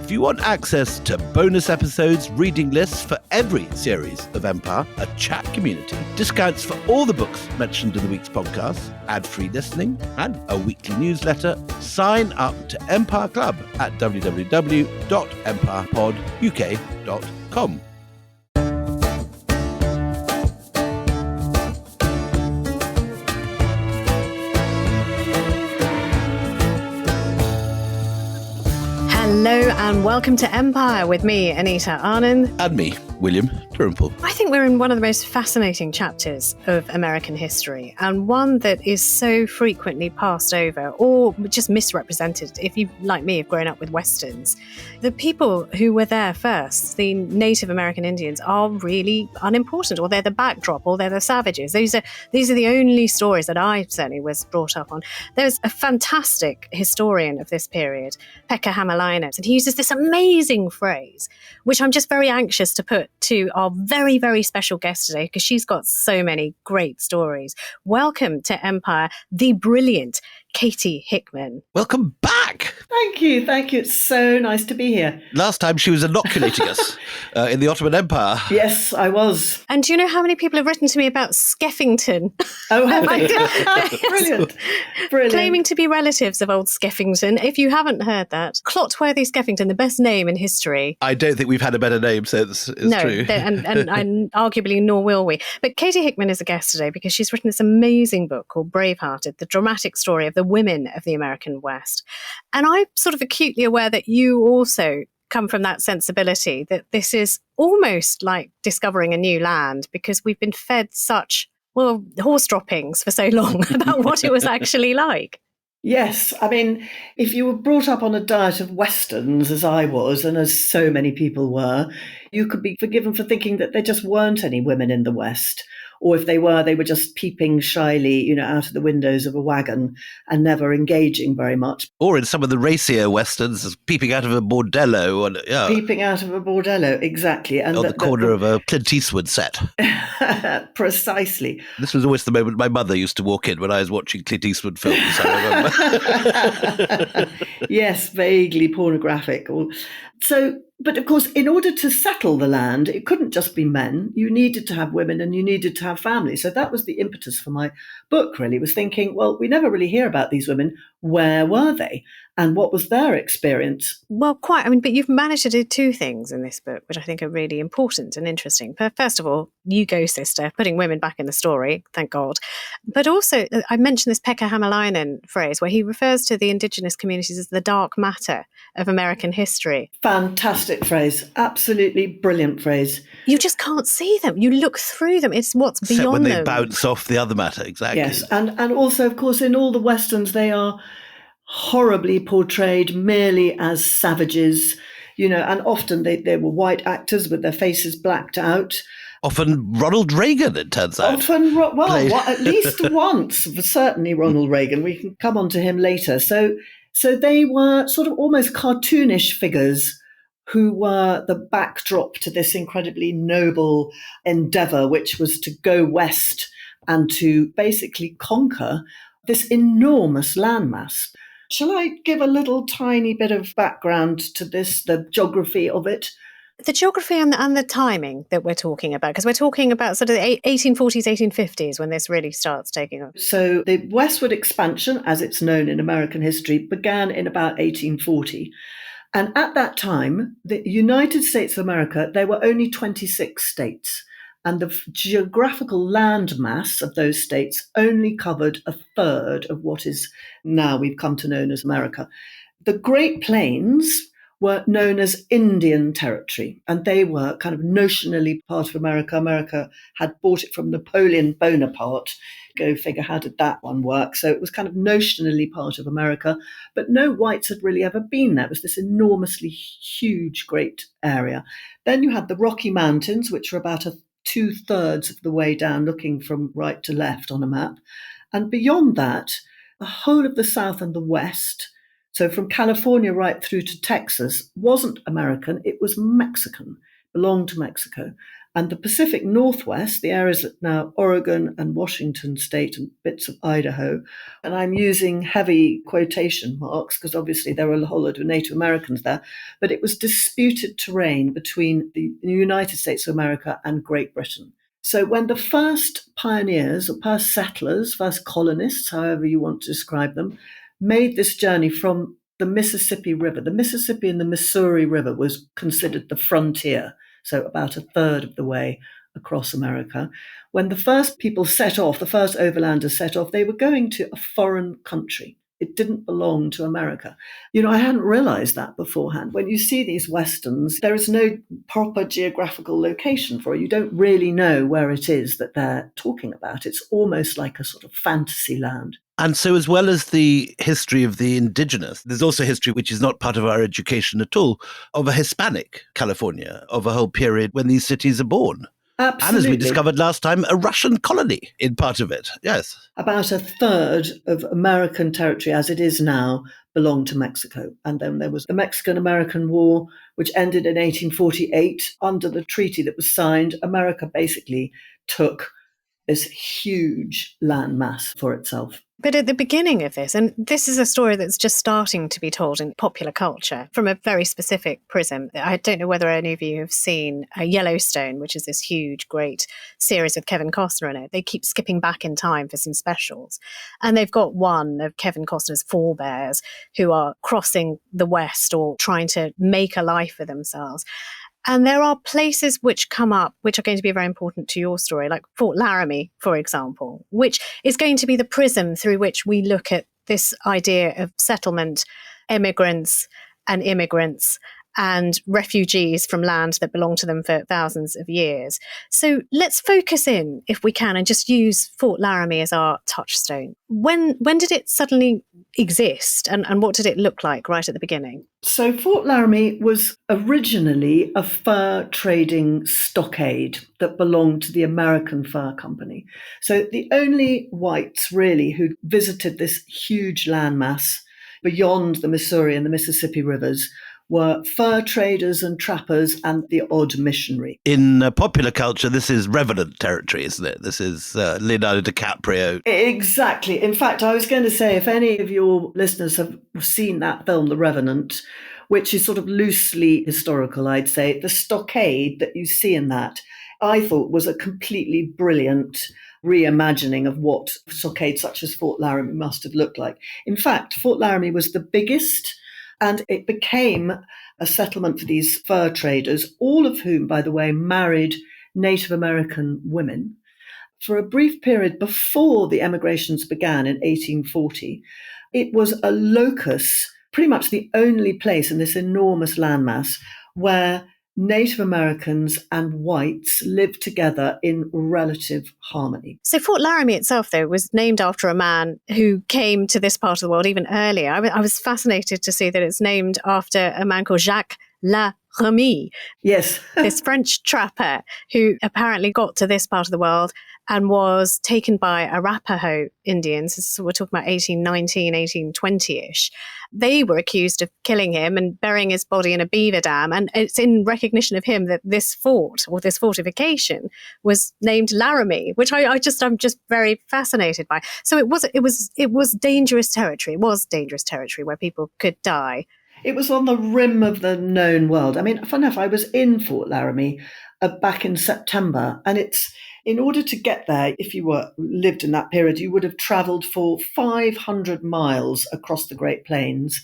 If you want access to bonus episodes, reading lists for every series of Empire, a chat community, discounts for all the books mentioned in the week's podcast, ad-free listening, and a weekly newsletter, sign up to Empire Club at www.empirepoduk.com. Hello and welcome to Empire with me, Anita Arnand. And me, William Turnbull. I think we're in one of the most fascinating chapters of American history, and one that is so frequently passed over or just misrepresented. If you, like me, have grown up with Westerns, the people who were there first, the Native American Indians, are really unimportant, or they're the backdrop, or they're the savages. These are the only stories that I certainly was brought up on. There's a fantastic historian of this period, Pekka Hämäläinen, and he uses this amazing phrase, which I'm just very anxious to put to our very, very special guest today, because she's got so many great stories. Welcome to Empire, the brilliant Katie Hickman. Welcome back. Thank you. It's so nice to be here. Last time she was inoculating us in the Ottoman Empire. Yes, I was. And do you know how many people have written to me about Skeffington? Oh, have they? Brilliant. Claiming to be relatives of old Skeffington. If you haven't heard that, Clotworthy Skeffington, the best name in history. I don't think we've had a better name, so it's true. And arguably nor will we. But Katie Hickman is a guest today because she's written this amazing book called Bravehearted, the dramatic story of the women of the American West. And I'm sort of acutely aware that you also come from that sensibility that this is almost like discovering a new land, because we've been fed such, horse droppings for so long about what it was actually like. Yes. I mean, if you were brought up on a diet of Westerns, as I was, and as so many people were, you could be forgiven for thinking that there just weren't any women in the West. Or if they were just peeping shyly, out of the windows of a wagon and never engaging very much. Or in some of the racier Westerns, peeping out of a bordello. Peeping out of a bordello, exactly. And on the corner of a Clint Eastwood set. Precisely. This was always the moment my mother used to walk in when I was watching Clint Eastwood films, I remember. Yes, vaguely pornographic. But of course, in order to settle the land, it couldn't just be men. You needed to have women and you needed to have families. So that was the impetus for my book, really, was thinking, well, we never really hear about these women. Where were they? And what was their experience? Well, quite. But you've managed to do two things in this book, which I think are really important and interesting. First of all, you go, sister, putting women back in the story, thank God. But also, I mentioned this Pekka Hämäläinen phrase where he refers to the indigenous communities as the dark matter of American history. Fantastic phrase. Absolutely brilliant phrase. You just can't see them. You look through them. It's what's beyond them. Except when they bounce off the other matter, exactly. Yes, and also, of course, in all the Westerns, they are horribly portrayed merely as savages, and often they were white actors with their faces blacked out. Often Ronald Reagan, it turns out. At least once, certainly Ronald Reagan. We can come on to him later. So they were sort of almost cartoonish figures who were the backdrop to this incredibly noble endeavor, which was to go west and to basically conquer this enormous landmass. Shall I give a little tiny bit of background to this, the geography of it? The geography and the timing that we're talking about, because we're talking about sort of the 1840s, 1850s when this really starts taking off. So the westward expansion, as it's known in American history, began in about 1840. And at that time, the United States of America, there were only 26 states. And the geographical landmass of those states only covered a third of what is now we've come to know as America. The Great Plains were known as Indian Territory, and they were kind of notionally part of America. America had bought it from Napoleon Bonaparte. Go figure, how did that one work? So it was kind of notionally part of America, but no whites had really ever been there. It was this enormously huge, great area. Then you had the Rocky Mountains, which were about 2/3 of the way down, looking from right to left on a map. And beyond that, the whole of the South and the West, so from California right through to Texas, wasn't American, it was Mexican, belonged to Mexico. And the Pacific Northwest, the areas that now Oregon and Washington state and bits of Idaho, and I'm using heavy quotation marks because obviously there were a whole lot of Native Americans there, but it was disputed terrain between the United States of America and Great Britain. So when the first pioneers, or first settlers, first colonists, however you want to describe them, made this journey from the Mississippi River, the Mississippi and the Missouri River was considered the frontier, so about a third of the way across America. When the first people set off, the first overlanders set off, they were going to a foreign country. It didn't belong to America. I hadn't realized that beforehand. When you see these Westerns, there is no proper geographical location for it. You don't really know where it is that they're talking about. It's almost like a sort of fantasy land. And so as well as the history of the indigenous, there's also history, which is not part of our education at all, of a Hispanic California, of a whole period when these cities are born. Absolutely. And as we discovered last time, a Russian colony in part of it. Yes. About a third of American territory as it is now belonged to Mexico. And then there was the Mexican-American War, which ended in 1848. Under the treaty that was signed, America basically took this huge landmass for itself. But at the beginning of this, and this is a story that's just starting to be told in popular culture from a very specific prism. I don't know whether any of you have seen Yellowstone, which is this huge, great series with Kevin Costner in it. They keep skipping back in time for some specials. And they've got one of Kevin Costner's forebears who are crossing the West or trying to make a life for themselves. And there are places which come up, which are going to be very important to your story, like Fort Laramie, for example, which is going to be the prism through which we look at this idea of settlement, emigrants and immigrants and refugees from land that belonged to them for thousands of years. So let's focus in, if we can, and just use Fort Laramie as our touchstone. When did it suddenly exist, and what did it look like right at the beginning? So Fort Laramie was originally a fur trading stockade that belonged to the American Fur Company. So the only whites really who visited this huge landmass beyond the Missouri and the Mississippi rivers were fur traders and trappers and the odd missionary. In popular culture, this is Revenant territory, isn't it? This is Leonardo DiCaprio. Exactly. In fact, I was going to say, if any of your listeners have seen that film, The Revenant, which is sort of loosely historical, I'd say, the stockade that you see in that, I thought was a completely brilliant reimagining of what stockade such as Fort Laramie must have looked like. In fact, Fort Laramie was the biggest, and it became a settlement for these fur traders, all of whom, by the way, married Native American women. For a brief period before the emigrations began in 1840, it was a locus, pretty much the only place in this enormous landmass where Native Americans and whites lived together in relative harmony. So Fort Laramie itself, though, was named after a man who came to this part of the world even earlier. I was fascinated to see that it's named after a man called Jacques Laramie. Yes. This French trapper who apparently got to this part of the world and was taken by Arapaho Indians. So we're talking about 1819, 1820-ish. They were accused of killing him and burying his body in a beaver dam. And it's in recognition of him that this fort, or this fortification, was named Laramie, which I'm just very fascinated by. So it was dangerous territory. It was dangerous territory where people could die. It was on the rim of the known world. I mean, fun enough, I was in Fort Laramie back in September, and in order to get there, if you lived in that period, you would have travelled for 500 miles across the Great Plains,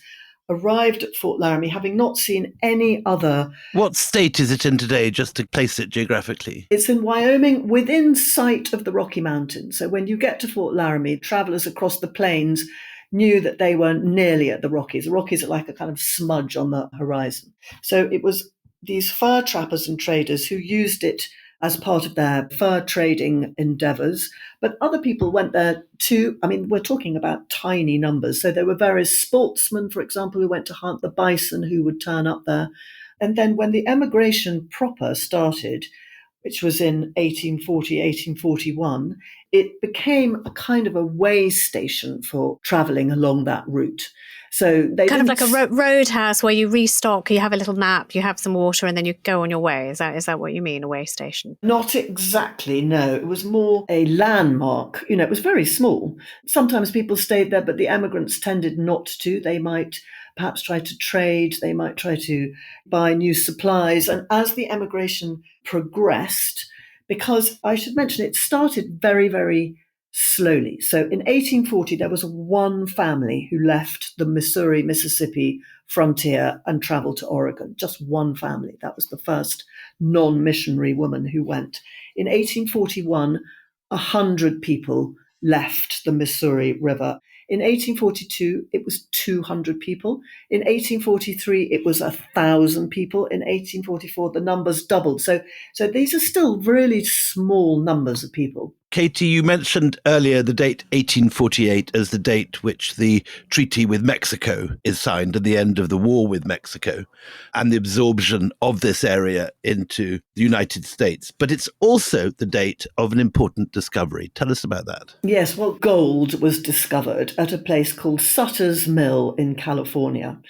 arrived at Fort Laramie having not seen any other. What state is it in today, just to place it geographically? It's in Wyoming, within sight of the Rocky Mountains. So when you get to Fort Laramie, travellers across the plains knew that they were nearly at the Rockies. The Rockies are like a kind of smudge on the horizon. So it was these fur trappers and traders who used it as part of their fur trading endeavours. But other people went there too. I mean, we're talking about tiny numbers. So there were various sportsmen, for example, who went to hunt the bison who would turn up there. And then when the emigration proper started, which was in 1840, 1841, it became a kind of a way station for travelling along that route. So they kind of didn't like a roadhouse where you restock, you have a little nap, you have some water, and then you go on your way. Is that what you mean, a way station? Not exactly, no. It was more a landmark. It was very small. Sometimes people stayed there, but the emigrants tended not to. They might perhaps try to trade, they might try to buy new supplies. And as the emigration progressed, because I should mention it started very, very slowly. So in 1840, there was one family who left the Missouri, Mississippi frontier and traveled to Oregon. Just one family. That was the first non-missionary woman who went. In 1841, 100 people left the Missouri River. In 1842, it was 200 people. In 1843, it was 1,000 people. In 1844, the numbers doubled. So these are still really small numbers of people. Katie, you mentioned earlier the date 1848 as the date which the treaty with Mexico is signed and the end of the war with Mexico and the absorption of this area into the United States. But it's also the date of an important discovery. Tell us about that. Yes, well, gold was discovered at a place called Sutter's Mill in California.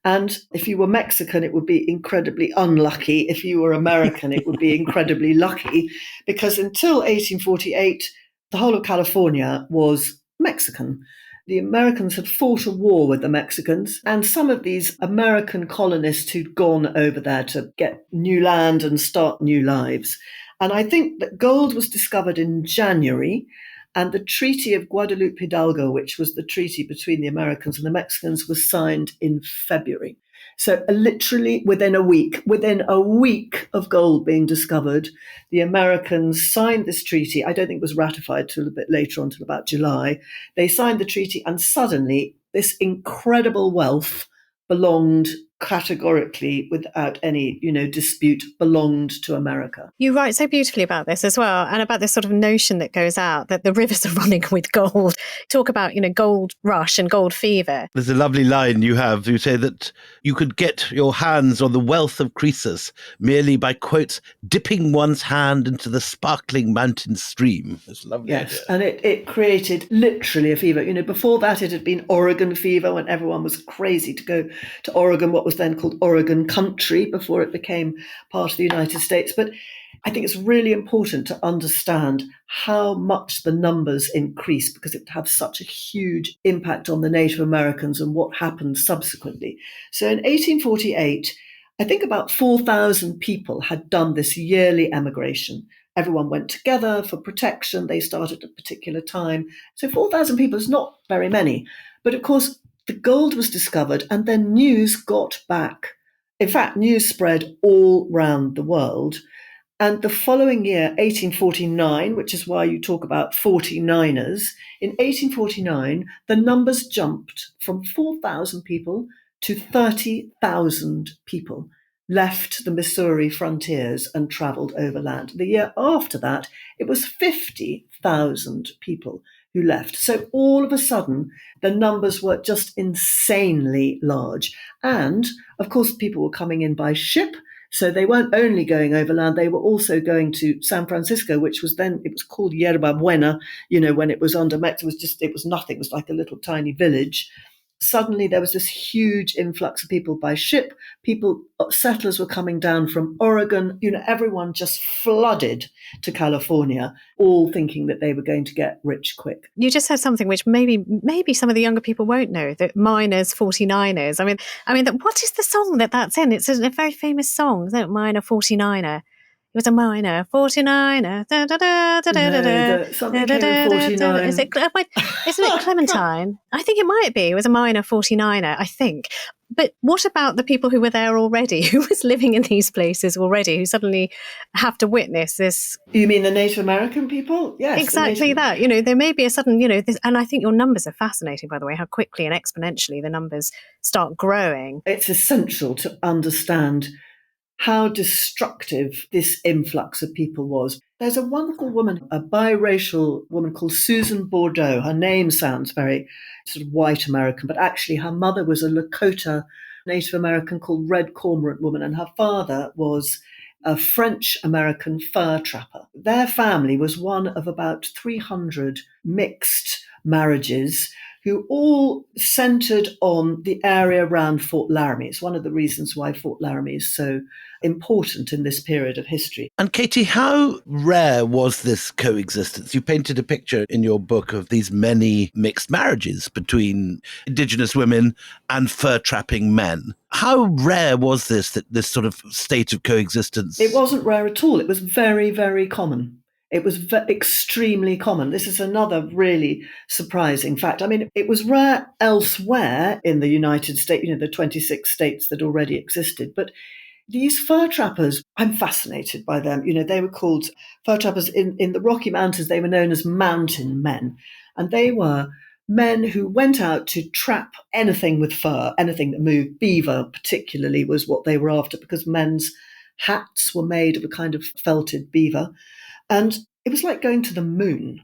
And if you were Mexican, it would be incredibly unlucky. If you were American, it would be incredibly lucky, because until 1848, the whole of California was Mexican. The Americans had fought a war with the Mexicans, and some of these American colonists who'd gone over there to get new land and start new lives. And I think that gold was discovered in January, and the Treaty of Guadalupe Hidalgo, which was the treaty between the Americans and the Mexicans, was signed in February. So literally within a week of gold being discovered, the Americans signed this treaty. I don't think it was ratified till a bit later on, till about July. They signed the treaty, and suddenly this incredible wealth belonged categorically, without any, dispute, belonged to America. You write so beautifully about this as well, and about this sort of notion that goes out that the rivers are running with gold. Talk about, gold rush and gold fever. There's a lovely line you have. You say that you could get your hands on the wealth of Croesus merely by, quotes, dipping one's hand into the sparkling mountain stream. It's lovely. Yes, idea. And it created literally a fever. Before that, it had been Oregon fever, when everyone was crazy to go to Oregon, what was then called Oregon Country, before it became part of the United States. But I think it's really important to understand how much the numbers increased, because it would have such a huge impact on the Native Americans and what happened subsequently. So in 1848, I think about 4,000 people had done this yearly emigration. Everyone went together for protection. They started at a particular time. So 4,000 people is not very many. But of course, the gold was discovered, and then news got back. In fact, news spread all round the world. And the following year, 1849, which is why you talk about 49ers, in 1849, the numbers jumped from 4,000 people to 30,000 people left the Missouri frontiers and traveled overland. The year after that, it was 50,000 people who left. So all of a sudden, the numbers were just insanely large. And of course, people were coming in by ship. So they weren't only going overland, they were also going to San Francisco, which was then, it was called Yerba Buena, when it was under Mexico, it was nothing, it was like a little tiny village. Suddenly there was this huge influx of people by ship. Settlers were coming down from Oregon. Everyone just flooded to California, all thinking that they were going to get rich quick. You just said something which maybe some of the younger people won't know, that Miners, 49ers. I mean, what is the song that's in? It's a very famous song, isn't it? Miner, 49er. It was a miner, 49er. Something came in 49. Isn't it Clementine? I think it might be. It was a miner, 49er, I think. But what about the people who were there already, who was living in these places already, who suddenly have to witness this? You mean the Native American people? Yes. Exactly that. There may be a sudden, this, and I think your numbers are fascinating, by the way, how quickly and exponentially the numbers start growing. It's essential to understand how destructive this influx of people was. There's a wonderful woman, a biracial woman called Susan Bordeaux. Her name sounds very sort of white American, but actually her mother was a Lakota Native American called Red Cormorant woman, and her father was a French-American fur trapper. Their family was one of about 300 mixed marriages who all centered on the area around Fort Laramie. It's one of the reasons why Fort Laramie is so important in this period of history. And Katie, how rare was this coexistence? You painted a picture in your book of these many mixed marriages between Indigenous women and fur-trapping men. How rare was this sort of state of coexistence? It wasn't rare at all. It was very, very common. It was extremely common. This is another really surprising fact. I mean, it was rare elsewhere in the United States, the 26 states that already existed. But these fur trappers, I'm fascinated by them. They were called fur trappers in the Rocky Mountains. They were known as mountain men. And they were men who went out to trap anything with fur, anything that moved. Beaver particularly was what they were after, because men's hats were made of a kind of felted beaver. And it was like going to the moon.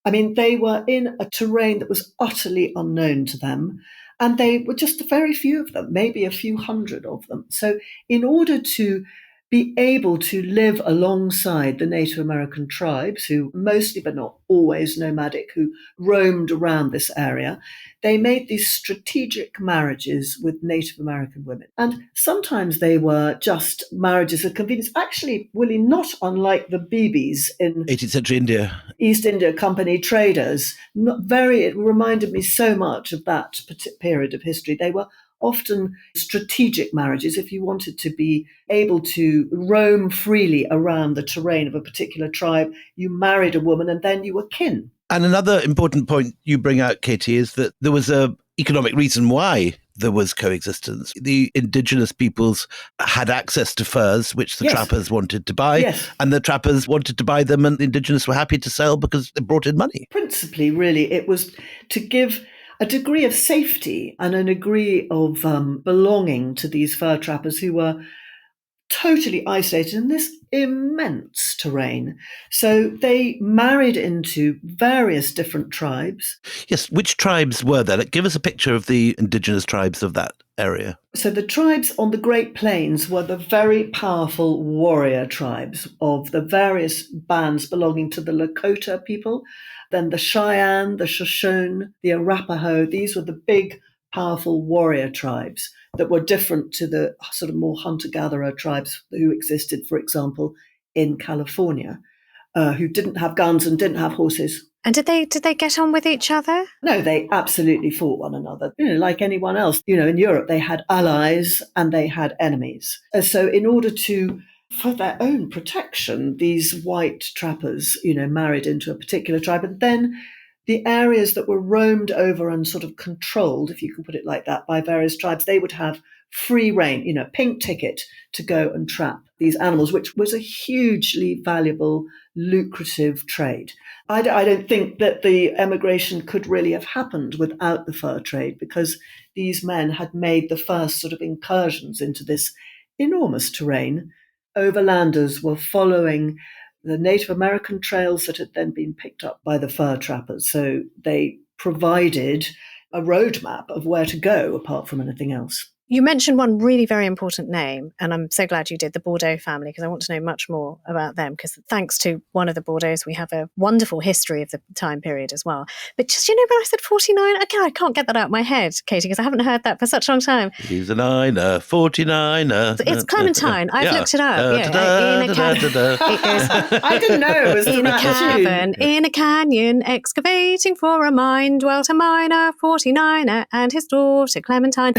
I mean, they were in a terrain that was utterly unknown to them. And they were just a very few of them, maybe a few hundred of them. So in order to be able to live alongside the Native American tribes, who mostly but not always nomadic, who roamed around this area, they made these strategic marriages with Native American women. And sometimes they were just marriages of convenience. Actually, Willie, not unlike the Bibis in 18th century India. East India Company traders. It reminded me so much of that period of history. They were often strategic marriages. If you wanted to be able to roam freely around the terrain of a particular tribe, you married a woman and then you were kin. And another important point you bring out, Katie, is that there was an economic reason why there was coexistence. The indigenous peoples had access to furs, which the trappers wanted to buy, and the trappers wanted to buy them, and the indigenous were happy to sell because it brought in money. Principally, really, it was to give a degree of safety and a degree of belonging to these fur trappers who were totally isolated in this immense terrain. So they married into various different tribes. Yes, which tribes were there? Give us a picture of the indigenous tribes of that area. So the tribes on the Great Plains were the very powerful warrior tribes of the various bands belonging to the Lakota people. Then the Cheyenne, the Shoshone, the Arapaho, these were the big, powerful warrior tribes that were different to the sort of more hunter-gatherer tribes who existed, for example, in California, who didn't have guns and didn't have horses. And did they get on with each other? No, they absolutely fought one another. Like anyone else. In Europe, they had allies and they had enemies. So in order for their own protection, these white trappers, married into a particular tribe. And then the areas that were roamed over and sort of controlled, if you can put it like that, by various tribes, they would have free reign, pink ticket to go and trap these animals, which was a hugely valuable, lucrative trade. I don't think that the emigration could really have happened without the fur trade, because these men had made the first sort of incursions into this enormous terrain. Overlanders were following the Native American trails that had then been picked up by the fur trappers. So they provided a roadmap of where to go apart from anything else. You mentioned one really very important name, and I'm so glad you did, the Bordeaux family, because I want to know much more about them, because thanks to one of the Bordeaux, we have a wonderful history of the time period as well. But just, when I said 49, again, I can't get that out of my head, Katie, because I haven't heard that for such a long time. He's a niner, 49er. It's Clementine. I've looked it up. I didn't know it was in a cavern, in a canyon, excavating for a mine, dwelt a miner, 49er, and his daughter Clementine.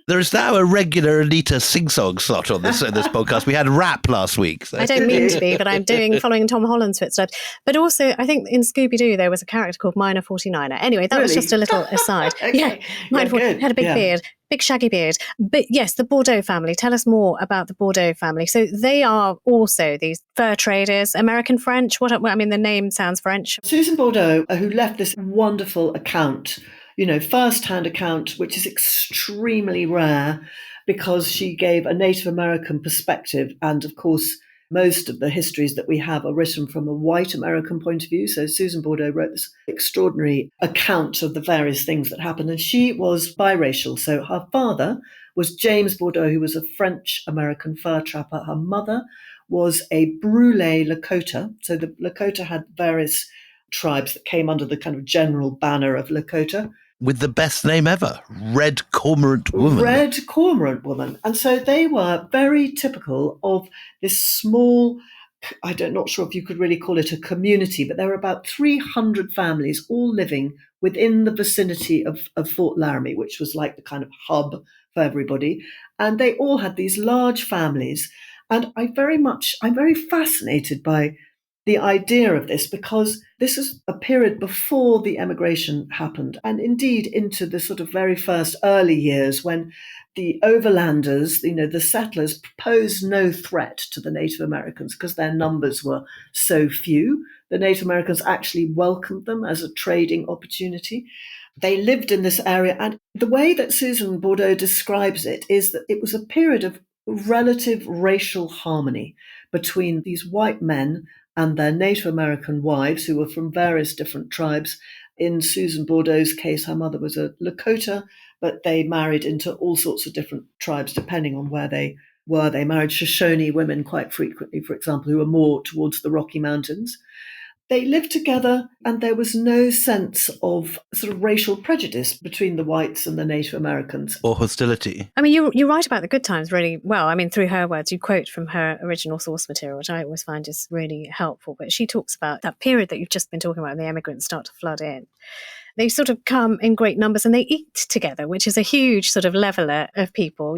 There is now a regular Anita sing-song slot on this podcast. We had rap last week. So. I don't mean to be, but I'm following Tom Holland's footsteps. But also, I think in Scooby-Doo, there was a character called Miner 49er. Anyway, that was just a little aside. Okay. Yeah, Miner had a big beard, big shaggy beard. But yes, the Bordeaux family. Tell us more about the Bordeaux family. So they are also these fur traders, American French. The name sounds French. Susan Bordeaux, who left this wonderful account, first-hand account, which is extremely rare because she gave a Native American perspective. And of course, most of the histories that we have are written from a white American point of view. So Susan Bordeaux wrote this extraordinary account of the various things that happened. And she was biracial. So her father was James Bordeaux, who was a French-American fur trapper. Her mother was a Brûlé Lakota. So the Lakota had various tribes that came under the kind of general banner of Lakota. with the best name ever, Red Cormorant Woman. Red Cormorant Woman. And so they were very typical of this small, not sure if you could really call it a community, but there were about 300 families all living within the vicinity of Fort Laramie, which was like the kind of hub for everybody. And they all had these large families. And I'm very fascinated by the idea of this, because this is a period before the emigration happened, and indeed into the sort of very first early years when the overlanders, the settlers, posed no threat to the Native Americans because their numbers were so few. The Native Americans actually welcomed them as a trading opportunity. They lived in this area, and the way that Susan Bordeaux describes it is that it was a period of relative racial harmony between these white men and their Native American wives, who were from various different tribes. In Susan Bordeaux's case, her mother was a Lakota, but they married into all sorts of different tribes depending on where they were. They married Shoshone women quite frequently, for example, who were more towards the Rocky Mountains. They lived together, and there was no sense of sort of racial prejudice between the whites and the Native Americans. Or hostility. I mean, you write about the good times really well. I mean, through her words, you quote from her original source material, which I always find is really helpful. But she talks about that period that you've just been talking about, when the emigrants start to flood in. They sort of come in great numbers and they eat together, which is a huge sort of leveler of people.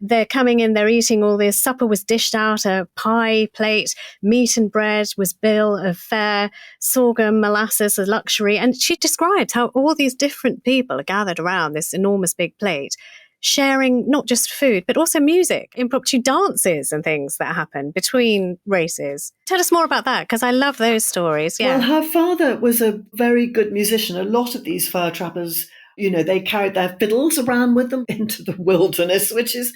They're coming in, they're eating all this. Supper was dished out, a pie plate, meat and bread was bill of fare, sorghum, molasses, a luxury. And she describes how all these different people are gathered around this enormous big plate, sharing not just food, but also music, impromptu dances and things that happen between races. Tell us more about that, because I love those stories. Yeah. Well, her father was a very good musician. A lot of these fur trappers, they carried their fiddles around with them into the wilderness, which is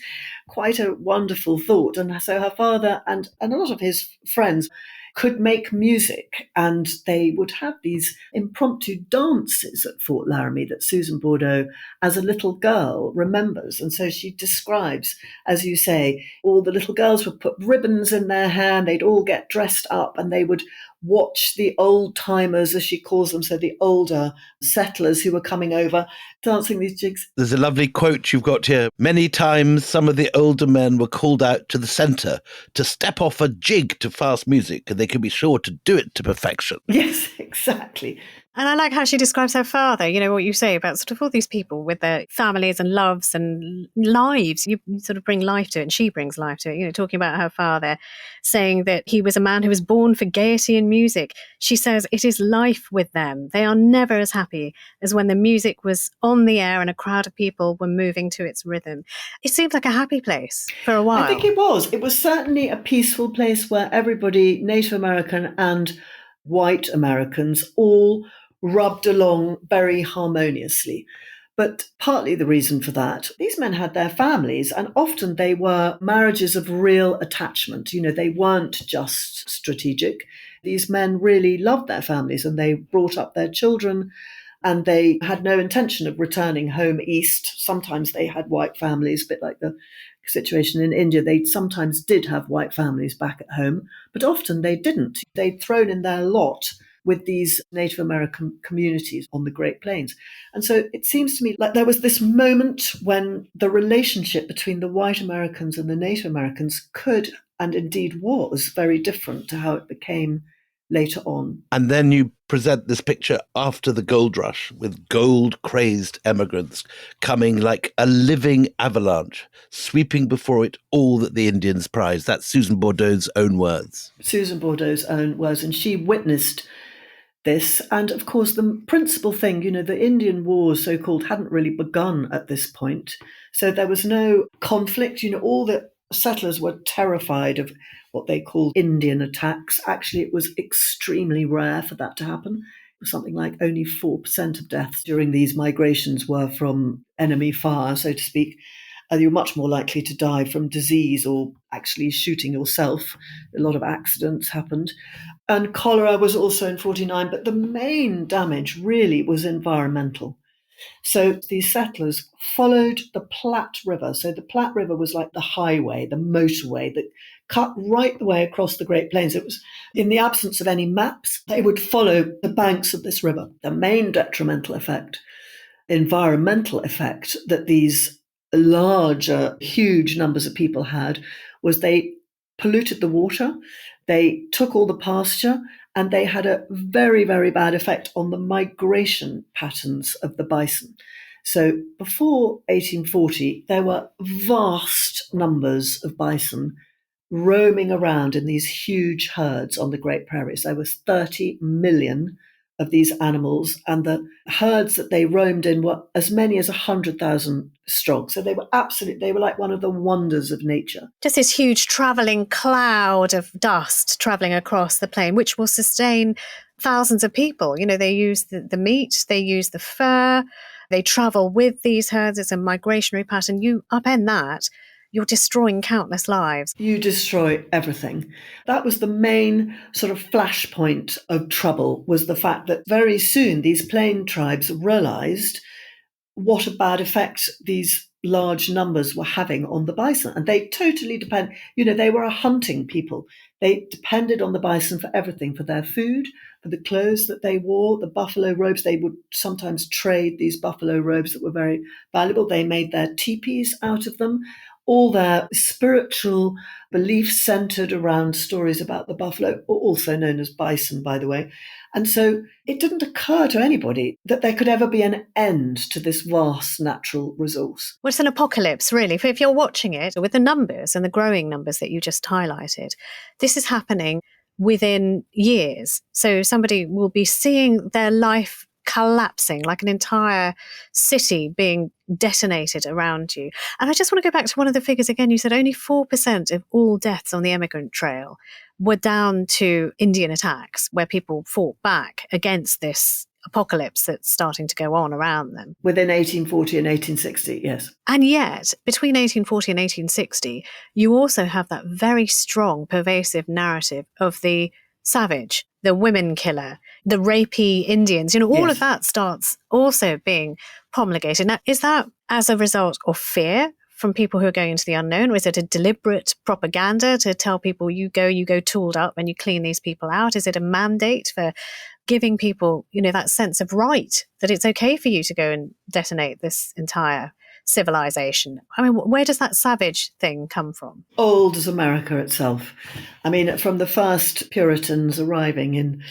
quite a wonderful thought. And so her father and a lot of his friends could make music, and they would have these impromptu dances at Fort Laramie that Susan Bordeaux, as a little girl, remembers. And so she describes, as you say, all the little girls would put ribbons in their hair, and they'd all get dressed up, and they would watch the old timers, as she calls them, so the older settlers who were coming over, dancing these jigs. There's a lovely quote you've got here. Many times some of the older men were called out to the centre to step off a jig to fast music, and they could be sure to do it to perfection. Yes, exactly. And I like how she describes her father, what you say about sort of all these people with their families and loves and lives. You sort of bring life to it, and she brings life to it, talking about her father, saying that he was a man who was born for gaiety and music. She says it is life with them. They are never as happy as when the music was on the air and a crowd of people were moving to its rhythm. It seemed like a happy place for a while. I think it was. It was certainly a peaceful place where everybody, Native American and white Americans, all rubbed along very harmoniously. But partly the reason for that, these men had their families, and often they were marriages of real attachment. They weren't just strategic. These men really loved their families, and they brought up their children, and they had no intention of returning home east. Sometimes they had white families, a bit like the situation in India. They sometimes did have white families back at home, but often they didn't. They'd thrown in their lot with these Native American communities on the Great Plains. And so it seems to me like there was this moment when the relationship between the white Americans and the Native Americans could, and indeed was, very different to how it became later on. And then you present this picture after the gold rush with gold-crazed emigrants coming like a living avalanche, sweeping before it all that the Indians prized. That's Susan Bordeaux's own words. Susan Bordeaux's own words, and she witnessed this. And of course, the principal thing, the Indian Wars, so-called, hadn't really begun at this point. So there was no conflict. All the settlers were terrified of what they called Indian attacks. Actually, it was extremely rare for that to happen. It was something like only 4% of deaths during these migrations were from enemy fire, so to speak. You're much more likely to die from disease or actually shooting yourself. A lot of accidents happened. And cholera was also in 49, but the main damage really was environmental. So these settlers followed the Platte River. So the Platte River was like the highway, the motorway that cut right the way across the Great Plains. It was, in the absence of any maps, they would follow the banks of this river. The main detrimental effect environmental effect that these larger, huge numbers of people had was they polluted the water, they took all the pasture, and they had a very, very bad effect on the migration patterns of the bison. So before 1840, there were vast numbers of bison roaming around in these huge herds on the Great Prairies. There was 30 million of these animals, and the herds that they roamed in were as many as 100,000 strong. So they were like one of the wonders of nature. Just this huge travelling cloud of dust travelling across the plain, which will sustain thousands of people. You know, they use the meat, they use the fur, they travel with these herds. It's a migrationary pattern. You upend that, you're destroying countless lives. You destroy everything. That was the main sort of flashpoint of trouble, was the fact that very soon these plain tribes realized what a bad effect these large numbers were having on the bison. And they totally depend, they were a hunting people. They depended on the bison for everything, for their food, for the clothes that they wore, the buffalo robes. They would sometimes trade these buffalo robes that were very valuable. They made their teepees out of them. All their spiritual beliefs centered around stories about the buffalo, also known as bison, by the way. And so it didn't occur to anybody that there could ever be an end to this vast natural resource. Well, it's an apocalypse, really. If you're watching it with the numbers and the growing numbers that you just highlighted, this is happening within years. So somebody will be seeing their life collapsing, like an entire city being detonated around you. And I just want to go back to one of the figures again. You said only 4% of all deaths on the emigrant trail were down to Indian attacks, where people fought back against this apocalypse that's starting to go on around them. Within 1840 and 1860, yes. And yet, between 1840 and 1860, you also have that very strong, pervasive narrative of the savage, the women killer, the rapey Indians. All Yes. of that starts also being promulgated. Now, is that as a result of fear from people who are going into the unknown, or is it a deliberate propaganda to tell people you go tooled up and you clean these people out? Is it a mandate for giving people, that sense of right, that it's okay for you to go and detonate this entire civilization? I mean, where does that savage thing come from? Old as America itself. I mean, from the first Puritans arriving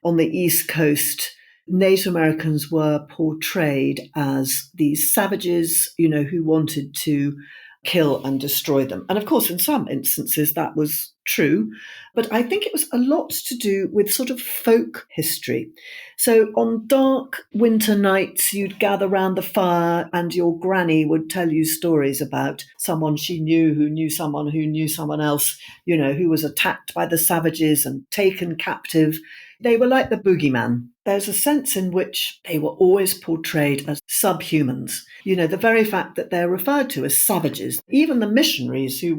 on the East Coast, Native Americans were portrayed as these savages, who wanted to kill and destroy them. And of course, in some instances, that was true. But I think it was a lot to do with sort of folk history. So on dark winter nights, you'd gather round the fire and your granny would tell you stories about someone she knew who knew someone else, who was attacked by the savages and taken captive. They were like the boogeyman. There's a sense in which they were always portrayed as subhumans. The very fact that they're referred to as savages. Even the missionaries who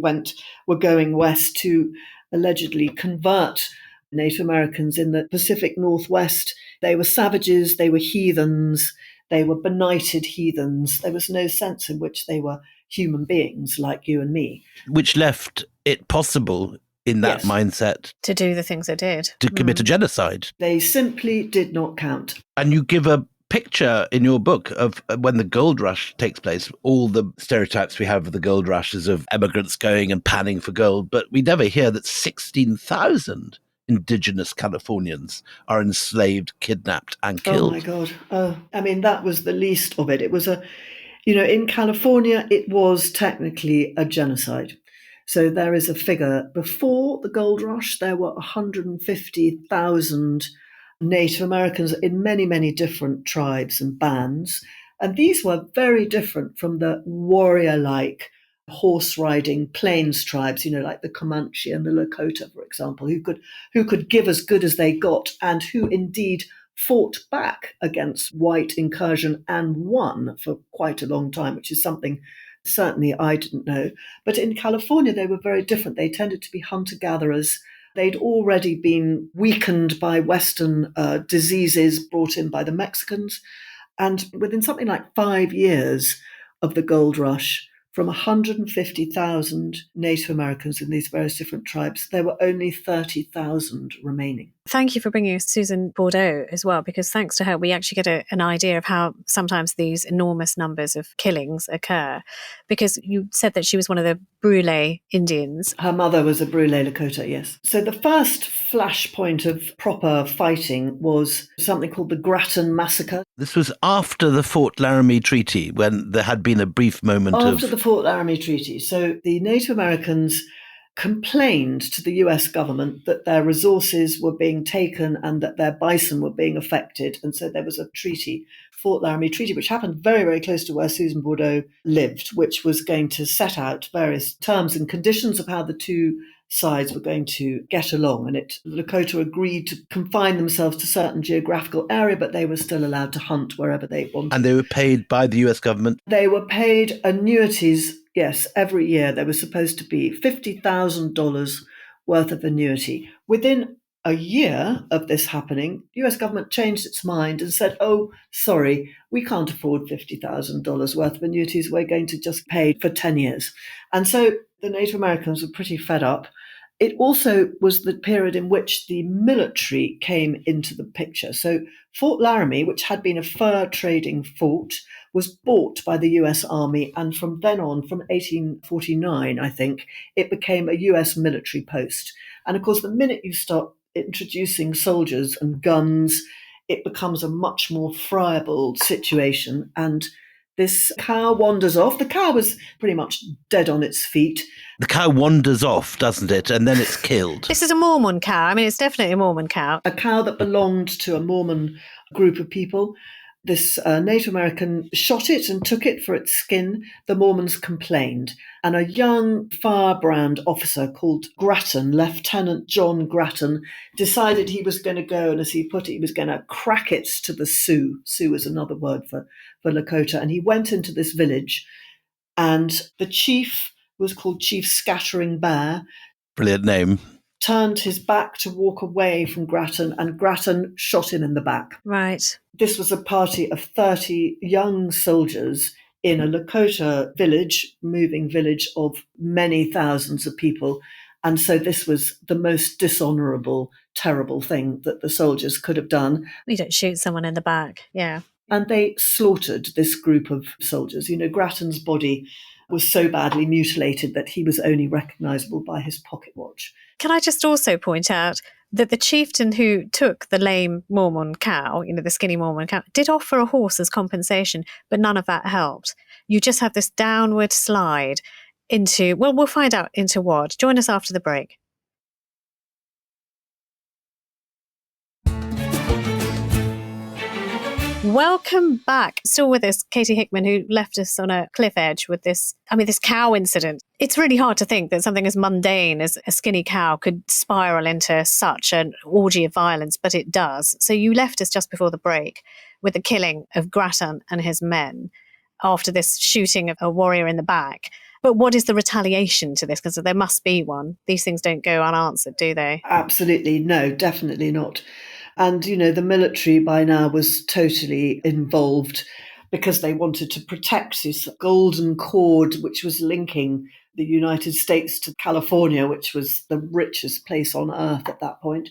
were going west to allegedly convert Native Americans in the Pacific Northwest, they were savages, they were heathens, they were benighted heathens. There was no sense in which they were human beings like you and me. Which left it possible in that mindset to do the things they did, to commit a genocide. They simply did not count. And you give a picture in your book of when the gold rush takes place. All the stereotypes we have of the gold rush is of immigrants going and panning for gold, but we never hear that 16,000 indigenous Californians are enslaved, kidnapped and killed. Oh my God. I mean, that was the least of it. It was in California, it was technically a genocide. So there is a figure. Before the gold rush, there were 150,000 Native Americans in many, many different tribes and bands. And these were very different from the warrior-like horse-riding plains tribes, like the Comanche and the Lakota, for example, who could give as good as they got and who indeed fought back against white incursion and won for quite a long time, which is something certainly I didn't know. But in California, they were very different. They tended to be hunter-gatherers. They'd already been weakened by Western diseases brought in by the Mexicans. And within something like 5 years of the gold rush, from 150,000 Native Americans in these various different tribes, there were only 30,000 remaining. Thank you for bringing us Susan Bordeaux as well, because thanks to her, we actually get an idea of how sometimes these enormous numbers of killings occur. Because you said that she was one of the Brule Indians. Her mother was a Brule Lakota, yes. So the first flashpoint of proper fighting was something called the Grattan Massacre. This was after the Fort Laramie Treaty, when there had been a brief moment After the Fort Laramie Treaty. So the Native Americans complained to the US government that their resources were being taken and that their bison were being affected. And so there was a treaty, Fort Laramie Treaty, which happened very, very close to where Susan Bordeaux lived, which was going to set out various terms and conditions of how the two sides were going to get along. And the Lakota agreed to confine themselves to a certain geographical area, but they were still allowed to hunt wherever they wanted. And they were paid by the US government? They were paid annuities. Yes, every year there was supposed to be $50,000 worth of annuity. Within a year of this happening, the US government changed its mind and said, oh, sorry, we can't afford $50,000 worth of annuities. We're going to just pay for 10 years. And so the Native Americans were pretty fed up. It also was the period in which the military came into the picture. So Fort Laramie, which had been a fur trading fort, was bought by the US Army. And from then on, from 1849, I think, it became a US military post. And of course, the minute you start introducing soldiers and guns, it becomes a much more friable situation. And this cow wanders off. The cow was pretty much dead on its feet. The cow wanders off, doesn't it? And then it's killed. This is a Mormon cow. I mean, it's definitely a Mormon cow. A cow that belonged to a Mormon group of people. This Native American shot it and took it for its skin. The Mormons complained. And a young firebrand officer called Grattan, Lieutenant John Grattan, decided he was going to go, and as he put it, he was going to crack it to the Sioux. Sioux is another word for Lakota. And he went into this village, and the chief was called Chief Scattering Bear. Brilliant name. Turned his back to walk away from Grattan, and Grattan shot him in the back. Right. This was a party of 30 young soldiers in a Lakota village, moving village of many thousands of people. And so this was the most dishonorable, terrible thing that the soldiers could have done. You don't shoot someone in the back. Yeah. And they slaughtered this group of soldiers. You know, Grattan's body was so badly mutilated that he was only recognizable by his pocket watch. Can I just also point out that the chieftain who took the lame Mormon cow, the skinny Mormon cow, did offer a horse as compensation, but none of that helped. You just have this downward slide into, well, we'll find out into what. Join us after the break. Welcome back. Still with us, Katie Hickman, who left us on a cliff edge with this cow incident. It's really hard to think that something as mundane as a skinny cow could spiral into such an orgy of violence, but it does. So you left us just before the break with the killing of Grattan and his men after this shooting of a warrior in the back. But what is the retaliation to this? Because there must be one. These things don't go unanswered, do they? Absolutely no, definitely not. And, the military by now was totally involved because they wanted to protect this golden cord, which was linking the United States to California, which was the richest place on earth at that point.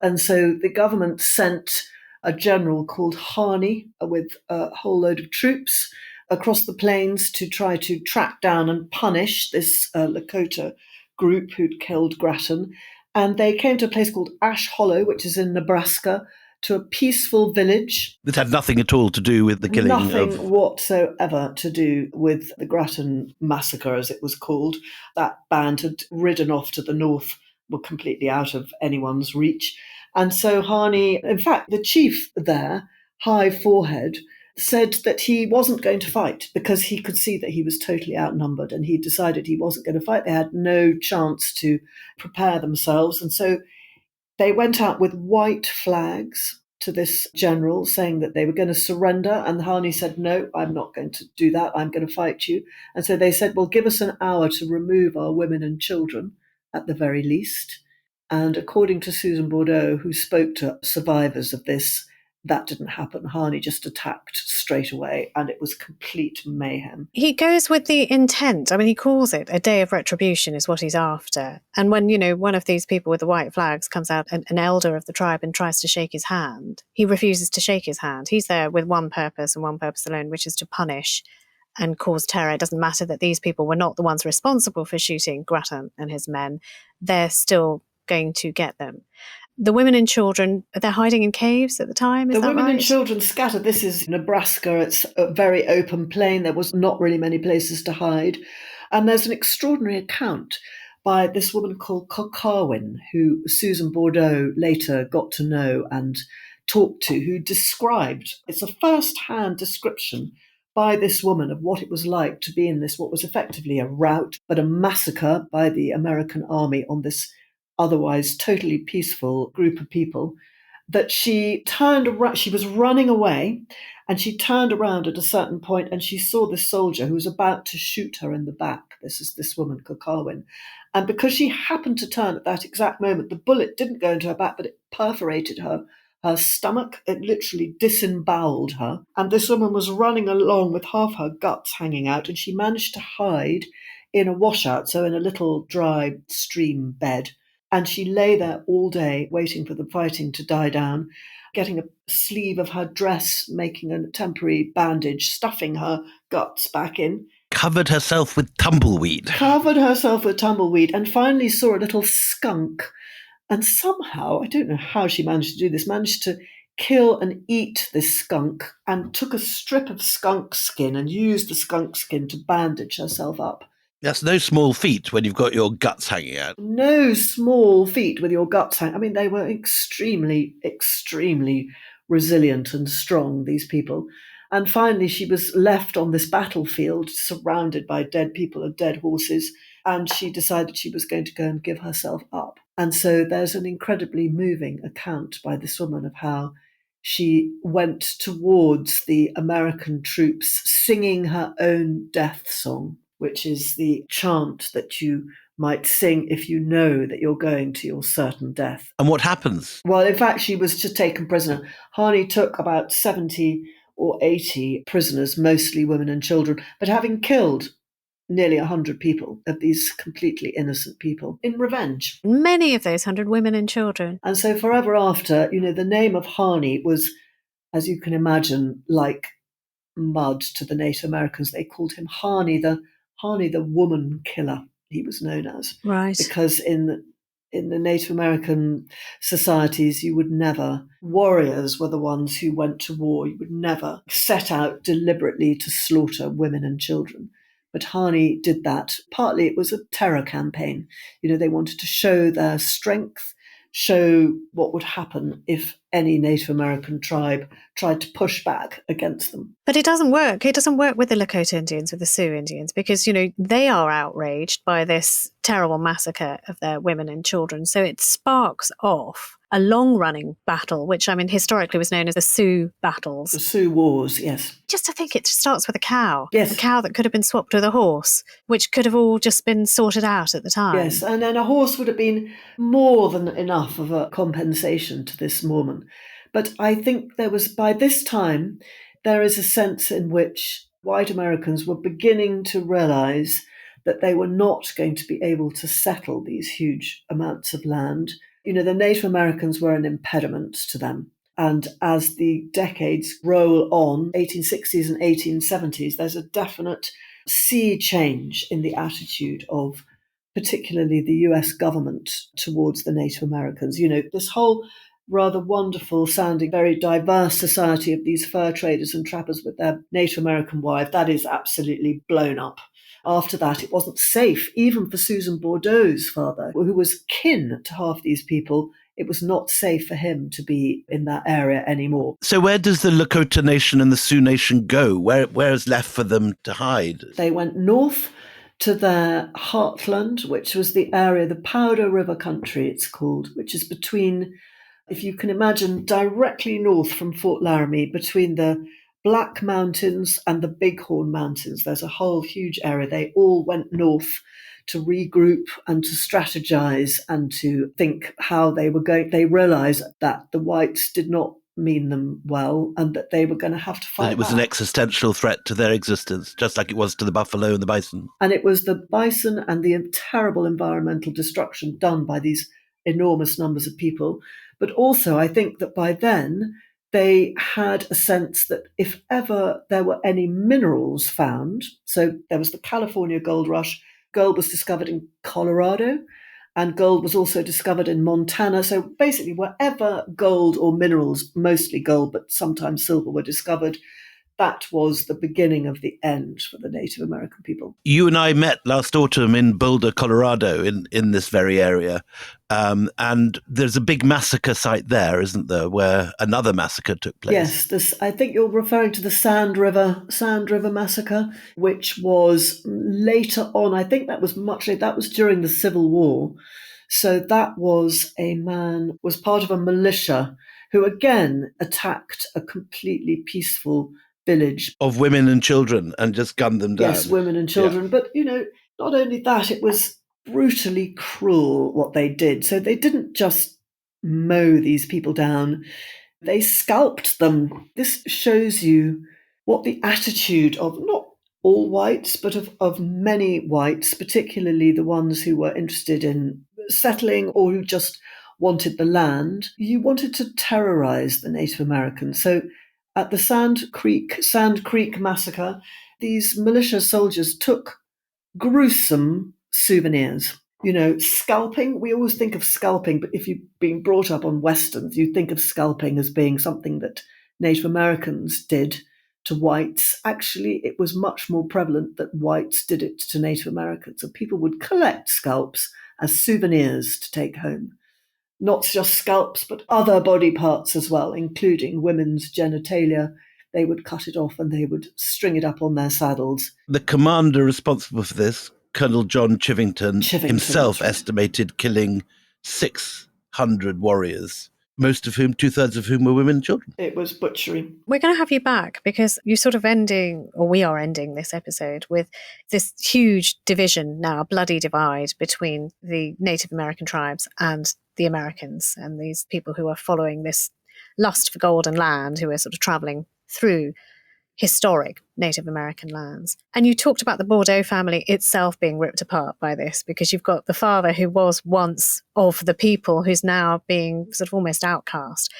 And so the government sent a general called Harney with a whole load of troops across the plains to try to track down and punish this Lakota group who'd killed Grattan. And they came to a place called Ash Hollow, which is in Nebraska, to a peaceful village. That had nothing at all to do with the killing Nothing whatsoever to do with the Grattan massacre, as it was called. That band had ridden off to the north, were completely out of anyone's reach. And so Harney, in fact, the chief there, High Forehead, said that he wasn't going to fight because he could see that he was totally outnumbered, and he decided he wasn't going to fight. They had no chance to prepare themselves. And so they went out with white flags to this general saying that they were going to surrender. And Harney said, no, I'm not going to do that. I'm going to fight you. And so they said, well, give us an hour to remove our women and children at the very least. And according to Susan Bordeaux, who spoke to survivors of this, that didn't happen. Harney just attacked straight away, and it was complete mayhem. He goes with the intent. I mean, he calls it a day of retribution is what he's after. And when, one of these people with the white flags comes out, an elder of the tribe, and tries to shake his hand, he refuses to shake his hand. He's there with one purpose and one purpose alone, which is to punish and cause terror. It doesn't matter that these people were not the ones responsible for shooting Grattan and his men. They're still going to get them. The women and children, they're hiding in caves at the time, is that right? The women and children scattered. This is Nebraska. It's a very open plain. There was not really many places to hide. And there's an extraordinary account by this woman called Kakawin, who Susan Bordeaux later got to know and talked to, who described, it's a first-hand description by this woman of what it was like to be in this, what was effectively a rout, but a massacre by the American army on this otherwise totally peaceful group of people, that she turned around, she was running away, and she turned around at a certain point and she saw this soldier who was about to shoot her in the back. This is this woman, Kakawin. And because she happened to turn at that exact moment, the bullet didn't go into her back, but it perforated her stomach. It literally disemboweled her. And this woman was running along with half her guts hanging out, and she managed to hide in a washout, so in a little dry stream bed. And she lay there all day waiting for the fighting to die down, getting a sleeve of her dress, making a temporary bandage, stuffing her guts back in. Covered herself with tumbleweed. And finally saw a little skunk. And somehow, I don't know how she managed to do this, managed to kill and eat this skunk, and took a strip of skunk skin and used the skunk skin to bandage herself up. That's no small feat when you've got your guts hanging out. No small feat with your guts hanging. I mean, they were extremely, extremely resilient and strong, these people. And finally, she was left on this battlefield, surrounded by dead people and dead horses, and she decided she was going to go and give herself up. And so there's an incredibly moving account by this woman of how she went towards the American troops singing her own death song, which is the chant that you might sing if you know that you're going to your certain death. And what happens? Well, in fact, she was just taken prisoner. Harney took about 70 or 80 prisoners, mostly women and children, but having killed nearly 100 people, of these completely innocent people, in revenge. Many of those 100 women and children. And so forever after, the name of Harney was, as you can imagine, like mud to the Native Americans. They called him Harney the woman killer, he was known as. Right. Because in the Native American societies, warriors were the ones who went to war. You would never set out deliberately to slaughter women and children. But Harney did that. Partly it was a terror campaign. They wanted to show their strength, show what would happen if any Native American tribe tried to push back against them. But it doesn't work. It doesn't work with the Lakota Indians, with the Sioux Indians, because, they are outraged by this terrible massacre of their women and children. So it sparks off a long-running battle, which, historically was known as the Sioux battles. The Sioux Wars, yes. Just to think it starts with a cow. Yes. A cow that could have been swapped with a horse, which could have all just been sorted out at the time. Yes, and then a horse would have been more than enough of a compensation to this Mormon. But I think by this time, there is a sense in which white Americans were beginning to realize that they were not going to be able to settle these huge amounts of land. The Native Americans were an impediment to them. And as the decades roll on, 1860s and 1870s, there's a definite sea change in the attitude of particularly the US government towards the Native Americans. This whole rather wonderful sounding, very diverse society of these fur traders and trappers with their Native American wives, that is absolutely blown up. After that, it wasn't safe, even for Susan Bordeaux's father, who was kin to half these people. It was not safe for him to be in that area anymore. So where does the Lakota Nation and the Sioux Nation go? Where is left for them to hide? They went north to their heartland, which was the area, the Powder River Country it's called, which is between, if you can imagine, directly north from Fort Laramie, between the Black Mountains and the Bighorn Mountains. There's a whole huge area. They all went north to regroup and to strategize and to think how they were going. They realized that the whites did not mean them well, and that they were going to have to fight And it was back. an existential threat to their existence, just like it was to the buffalo and the bison. And it was the bison and the terrible environmental destruction done by these enormous numbers of people. But also, I think that by then, they had a sense that if ever there were any minerals found, so there was the California gold rush, gold was discovered in Colorado, and gold was also discovered in Montana. So basically, wherever gold or minerals, mostly gold, but sometimes silver, were discovered, that was the beginning of the end for the Native American people. You and I met last autumn in Boulder, Colorado, in this very area. And there's a big massacre site there, isn't there, where another massacre took place? Yes, I think you're referring to the Sand River Massacre, which was later on. I think that was that was during the Civil War. So that was was part of a militia who again attacked a completely peaceful village. Of women and children, and just gunned them down. Yes, women and children. Yeah. But, not only that, it was brutally cruel what they did. So they didn't just mow these people down, they scalped them. This shows you what the attitude of not all whites, but of many whites, particularly the ones who were interested in settling or who just wanted the land. You wanted to terrorize the Native Americans. So at the Sand Creek Massacre, these militia soldiers took gruesome souvenirs. Scalping, we always think of scalping, but if you've been brought up on Westerns, you think of scalping as being something that Native Americans did to whites. Actually, it was much more prevalent that whites did it to Native Americans. So people would collect scalps as souvenirs to take home. Not just scalps, but other body parts as well, including women's genitalia. They would cut it off and they would string it up on their saddles. The commander responsible for this, Colonel John Chivington himself estimated killing 600 warriors, two-thirds of whom were women and children. It was butchery. We're going to have you back because we are ending this episode with this huge division now, a bloody divide between the Native American tribes and the Americans, and these people who are following this lust for gold and land, who are sort of traveling through historic Native American lands. And you talked about the Bordeaux family itself being ripped apart by this, because you've got the father who was once of the people who's now being sort of almost outcast.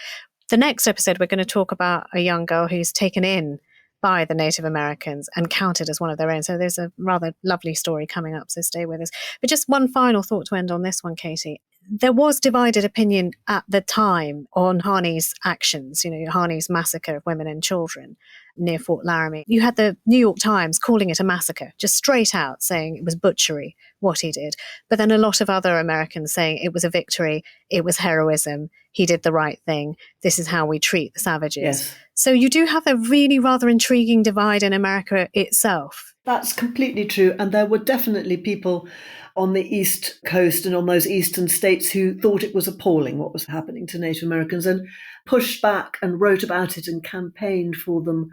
The next episode, we're going to talk about a young girl who's taken in by the Native Americans and counted as one of their own. So there's a rather lovely story coming up, so stay with us. But just one final thought to end on this one, Katie. There was divided opinion at the time on Harney's actions, Harney's massacre of women and children near Fort Laramie. You had the New York Times calling it a massacre, just straight out saying it was butchery, what he did. But then a lot of other Americans saying it was a victory, it was heroism, he did the right thing, this is how we treat the savages. Yes. So you do have a really rather intriguing divide in America itself. That's completely true. And there were definitely people on the East Coast and on those eastern states who thought it was appalling what was happening to Native Americans and pushed back and wrote about it and campaigned for them.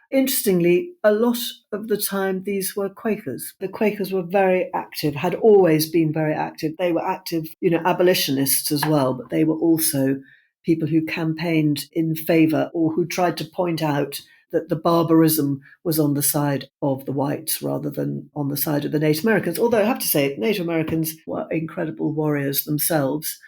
Interestingly, a lot of the time these were Quakers. The Quakers were very active, had always been very active. They were active, abolitionists as well, but they were also people who campaigned in favor or who tried to point out that the barbarism was on the side of the whites rather than on the side of the Native Americans. Although I have to say, Native Americans were incredible warriors themselves.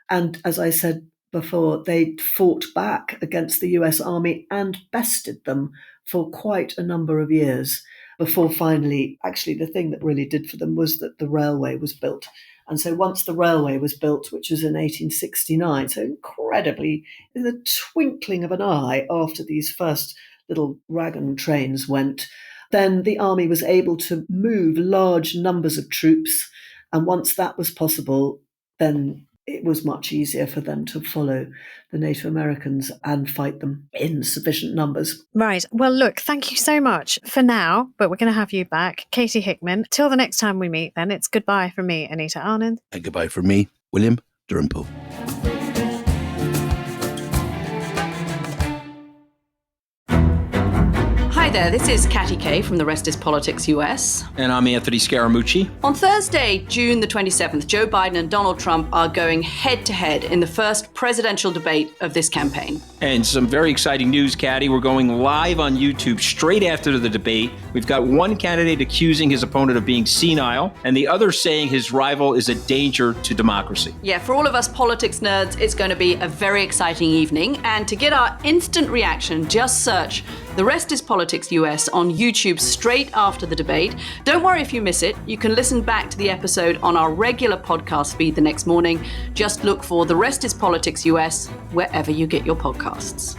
And as I said before, they fought back against the US Army and bested them for quite a number of years before finally, actually the thing that really did for them was that the railway was built. And so once the railway was built, which was in 1869, so incredibly, in the twinkling of an eye after these first little wagon trains went, then the army was able to move large numbers of troops. And once that was possible, then it was much easier for them to follow the Native Americans and fight them in sufficient numbers. Right. Well, look, thank you so much for now, but we're going to have you back. Katie Hickman. Till the next time we meet, then, it's goodbye from me, Anita Anand. And goodbye from me, William Dalrymple. Hi there, this is Katie K from The Rest is Politics US. And I'm Anthony Scaramucci. On Thursday, June the 27th, Joe Biden and Donald Trump are going head-to-head in the first presidential debate of this campaign. And some very exciting news, Katie. We're going live on YouTube straight after the debate. We've got one candidate accusing his opponent of being senile, and the other saying his rival is a danger to democracy. Yeah, for all of us politics nerds, it's going to be a very exciting evening. And to get our instant reaction, just search The Rest is Politics US on YouTube straight after the debate. Don't worry if you miss it. You can listen back to the episode on our regular podcast feed the next morning. Just look for The Rest is Politics US wherever you get your podcasts.